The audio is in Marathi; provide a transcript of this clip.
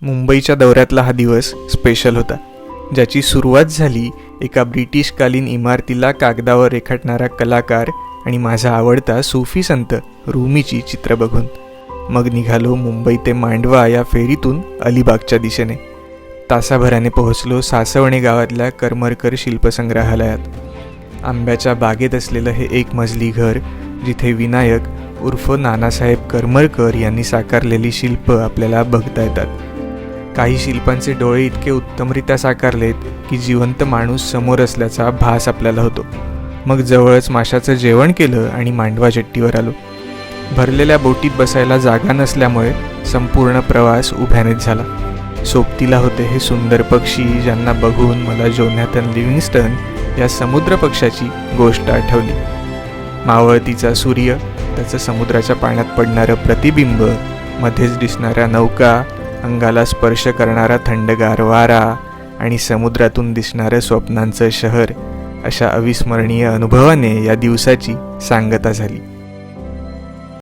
मुंबईच्या दौऱ्यातला हा दिवस स्पेशल होता, ज्याची सुरुवात झाली एका ब्रिटिशकालीन इमारतीला कागदावर रेखाटणारा कलाकार आणि माझा आवडता सूफी संत रुमीची चित्र बघून. मग निघालो मुंबई ते मांडवा या फेरीतून अलिबागच्या दिशेने. तासाभराने पोहोचलो सासवणे गावातल्या करमरकर शिल्पसंग्रहालयात. आंब्याच्या बागेत असलेलं हे एक मजली घर, जिथे विनायक उर्फ नानासाहेब करमरकर यांनी साकारलेली शिल्प आपल्याला बघता येतात. काही शिल्पांचे डोळे इतके उत्तमरित्या साकारलेत की जिवंत माणूस समोर असल्याचा भास आपल्याला होतो. मग जवळच माशाचं जेवण केलं आणि मांडवा जेट्टीवर आलो. भरलेल्या बोटीत बसायला जागा नसल्यामुळे संपूर्ण प्रवास उभ्यानेच झाला. सोबतीला होते हे सुंदर पक्षी, ज्यांना बघून मला जोनाथन लिव्हिंगस्टन या समुद्र पक्षाची गोष्ट आठवली. मावळतीचा सूर्य, त्याचं समुद्राच्या पाण्यात पडणारं प्रतिबिंब, मध्येच दिसणाऱ्या नौका, अंगाला स्पर्श करणारा थंडगार वारा आणि समुद्रातून दिसणारं स्वप्नांचं शहर, अशा अविस्मरणीय अनुभवाने या दिवसाची सांगता झाली.